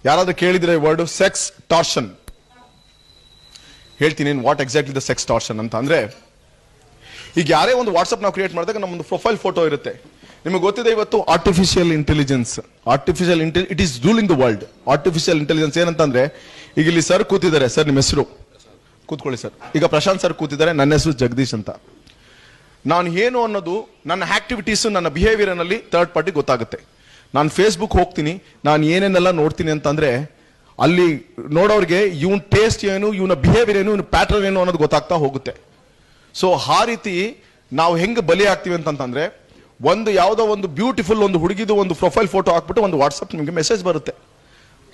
ಯಾರಾದ್ರೂ ಕೇಳಿದ್ರೆ word sex torsion ಹೇಳ್ತೀನಿ. What exactly the sex torsion ಅಂತ ಅಂದ್ರೆ, ಈಗ ಯಾರೇ ಒಂದು ವಾಟ್ಸ್ಆಪ್ ನಾವು ಕ್ರಿಯೇಟ್ ಮಾಡಿದಾಗ ನಮ್ಮೊಂದು ಪ್ರೊಫೈಲ್ ಫೋಟೋ ಇರುತ್ತೆ. ನಿಮಗೆ ಗೊತ್ತಿದೆ ಇವತ್ತು artificial intelligence it is ruling the world. Artificial intelligence ಏನಂತಂದ್ರೆ, ಈಗ ಇಲ್ಲಿ ಸರ್ ಕೂತಿದ್ದಾರೆ. ಸರ್ ನಿಮ್ಮ ಹೆಸರು? ಕೂತ್ಕೊಳ್ಳಿ ಸರ್. ಈಗ ಪ್ರಶಾಂತ್ ಸರ್ ಕೂತಿದ್ದಾರೆ, ನನ್ನ ಹೆಸರು ಜಗದೀಶ್ ಅಂತ. ನಾನು ಏನು ಅನ್ನೋದು ನನ್ನ ಆಕ್ಟಿವಿಟೀಸ್, ನನ್ನ ಬಿಹೇವಿಯರ್ ನಲ್ಲಿ ಥರ್ಡ್ ಪಾರ್ಟಿ ಗೊತ್ತಾಗುತ್ತೆ. ನಾನು ಫೇಸ್ಬುಕ್ ಹೋಗ್ತೀನಿ, ನಾನು ಏನೇನೆಲ್ಲ ನೋಡ್ತೀನಿ ಅಂತಂದ್ರೆ ಅಲ್ಲಿ ನೋಡೋರಿಗೆ ಇವನ್ ಟೇಸ್ಟ್ ಏನು, ಇವನ ಬಿಹೇವಿಯರ್ ಏನು, ಇವನ ಪ್ಯಾಟರ್ನ್ ಏನು ಅನ್ನೋದು ಗೊತ್ತಾಗ್ತಾ ಹೋಗುತ್ತೆ. ಸೊ ಆ ರೀತಿ ನಾವು ಹೆಂಗೆ ಬಲಿ ಆಗ್ತೀವಿ ಅಂತಂದ್ರೆ, ಒಂದು ಯಾವುದೋ ಒಂದು ಬ್ಯೂಟಿಫುಲ್ ಒಂದು ಹುಡುಗಿದು ಒಂದು ಪ್ರೊಫೈಲ್ ಫೋಟೋ ಹಾಕ್ಬಿಟ್ಟು ಒಂದು ವಾಟ್ಸಪ್ ನಿಮಗೆ ಮೆಸೇಜ್ ಬರುತ್ತೆ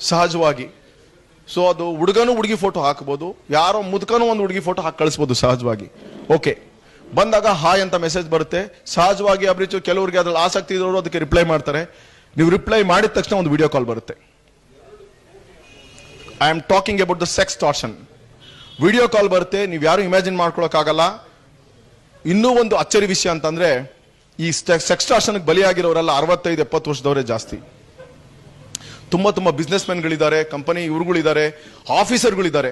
ಸಹಜವಾಗಿ. ಸೊ ಅದು ಹುಡುಗನು ಹುಡುಗಿ ಫೋಟೋ ಹಾಕಬಹುದು, ಯಾರೋ ಮುದುಕನು ಒಂದು ಹುಡುಗಿ ಫೋಟೋ ಹಾಕಿ ಕಳಿಸಬಹುದು ಸಹಜವಾಗಿ. ಓಕೆ, ಬಂದಾಗ ಹಾಯ್ ಅಂತ ಮೆಸೇಜ್ ಬರುತ್ತೆ ಸಹಜವಾಗಿ. ಅಬ್ರಿಚು ಕೆಲವರಿಗೆ ಅದ್ರಲ್ಲಿ ಆಸಕ್ತಿ ಇರೋರು ಅದಕ್ಕೆ ರಿಪ್ಲೈ ಮಾಡ್ತಾರೆ. ನೀವು ರಿಪ್ಲೈ ಮಾಡಿದ ತಕ್ಷಣ ಒಂದು ವಿಡಿಯೋ ಕಾಲ್ ಬರುತ್ತೆ. I am talking about the sex torsion. Video call ಬರುತ್ತೆ, ನೀವು ಯಾರು ಇಮ್ಯಾಜಿನ್ ಮಾಡ್ಕೊಳಕ್ಕಾಗಲ್ಲ. ಇನ್ನೂ ಒಂದು ಅಚ್ಚರಿ ವಿಷಯ ಅಂತಂದ್ರೆ, ಈ ಸೆಕ್ಸ್ ಟಾರ್ಷನ್ ಬಲಿಯಾಗಿರೋರೆಲ್ಲ 65-70 ವರ್ಷದವರೇ ಜಾಸ್ತಿ. ತುಂಬಾ ಬಿಸ್ನೆಸ್ ಮೆನ್ಗಳಿದ್ದಾರೆ, ಕಂಪನಿ ಇವ್ರುಗಳಿದ್ದಾರೆ, ಆಫೀಸರ್ಗಳಿದ್ದಾರೆ.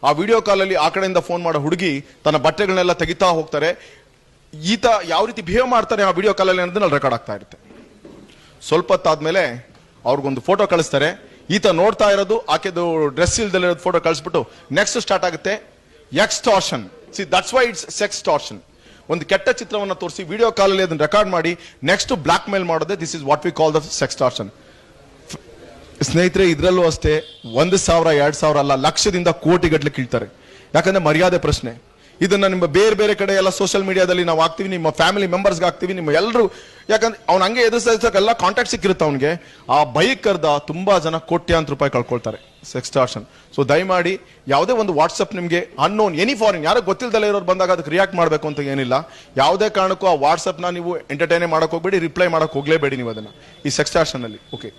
ಆ ವಿಡಿಯೋ ಕಾಲಲ್ಲಿ ಆ ಕಡೆಯಿಂದ ಫೋನ್ ಮಾಡೋ ಹುಡುಗಿ ತನ್ನ ಬಟ್ಟೆಗಳನ್ನೆಲ್ಲ ತೆಗಿತಾ ಹೋಗ್ತಾರೆ. ಈತ ಯಾವ ರೀತಿ ಬಿಹೇವ್ ಮಾಡ್ತಾರೆ ಆ ವಿಡಿಯೋ ಕಾಲಲ್ಲಿ ಅನ್ನೋದನ್ನ ರೆಕಾರ್ಡ್ ಆಗ್ತಾ ಇರುತ್ತೆ. ಸ್ವಲ್ಪ ಹೊತ್ತಾದ್ಮೇಲೆ ಅವ್ರಿಗೊಂದು ಫೋಟೋ ಕಳಿಸ್ತಾರೆ. ಈತ ನೋಡ್ತಾ ಇರೋದು ಆಕೆದು ಡ್ರೆಸ್ ಇಲ್ದಲ್ಲಿರೋದು ಫೋಟೋ ಕಳಿಸ್ಬಿಟ್ಟು ನೆಕ್ಸ್ಟ್ ಸ್ಟಾರ್ಟ್ ಆಗುತ್ತೆ extortion. See that's why it's sextortion. ಒಂದು ಕೆಟ್ಟ ಚಿತ್ರವನ್ನು ತೋರಿಸಿ ವಿಡಿಯೋ ಕಾಲಲ್ಲಿ ಅದನ್ನ ರೆಕಾರ್ಡ್ ಮಾಡಿ ನೆಕ್ಸ್ಟ್ ಬ್ಲಾಕ್ ಮೇಲ್ ಮಾಡೋದೇ this is what we call the sextortion. ಸ್ನೇಹಿತರೆ, ಇದ್ರಲ್ಲೂ ಅಷ್ಟೇ 1,000 2,000 ಅಲ್ಲ, ಲಕ್ಷದಿಂದ ಕೋಟಿಗಟ್ಟಲೆ ಕೀಳ್ತಾರೆ. ಯಾಕಂದ್ರೆ ಮರ್ಯಾದೆ ಪ್ರಶ್ನೆ. ಇದನ್ನ ನಿಮ್ಮ ಬೇರೆ ಕಡೆ ಎಲ್ಲ ಸೋಷಿಯಲ್ ಮೀಡಿಯಾದಲ್ಲಿ ನಾವು ಹಾಕ್ತಿವಿ, ನಿಮ್ಮ ಫ್ಯಾಮಿಲಿ ಮೆಂಬರ್ಸ್ಗೆ ಹಾಕ್ತಿವಿ, ನಿಮ್ಮ ಎಲ್ಲರೂ. ಯಾಕಂದ್ರೆ ಅವ್ನು ಹಂಗೆ ಎದುರಿಸೋಕೆಲ್ಲ ಕಾಂಟ್ಯಾಕ್ಟ್ ಸಿಕ್ಕಿರುತ್ತೆ ಅವನಿಗೆ. ಆ ಬೈಕ್ ಕರ್ದ ತುಂಬಾ ಜನ ಕೋಟ್ಯಾಂತರ ರೂಪಾಯಿ ಕಳ್ಕೊಳ್ತಾರೆ ಸೆಕ್ಸ್ಟಾರ್ಷನ್. ಸೊ ದಯಮಾಡಿ ಯಾವುದೇ ಒಂದು ವಾಟ್ಸ್ಆಪ್ ನಿಮಗೆ ಅನ್ನೋನ್ ಎನಿ ಫಾರಿನ್ ಯಾರು ಗೊತ್ತಿಲ್ಲದಲ್ಲೇ ಇರೋರು ಬಂದಾಗ ಅದಕ್ಕೆ ರಿಯಾಕ್ಟ್ ಮಾಡಬೇಕು ಅಂತ ಏನಿಲ್ಲ. ಯಾವುದೇ ಕಾರಣಕ್ಕೂ ಆ ವಾಟ್ಸ್ಆಪ್ನ ನೀವು ಎಂಟರ್ಟೈನ್ ಮಾಡಕ್ ಹೋಗ್ಬೇಡಿ, ರಿಪ್ಲೈ ಮಾಡಕ್ ಹೋಗ್ಲೇಬೇಡಿ ನೀವು ಅದನ್ನ ಈ ಸೆಕ್ಸ್ಟಾರ್ಷನ್ ಅಲ್ಲಿ. ಓಕೆ.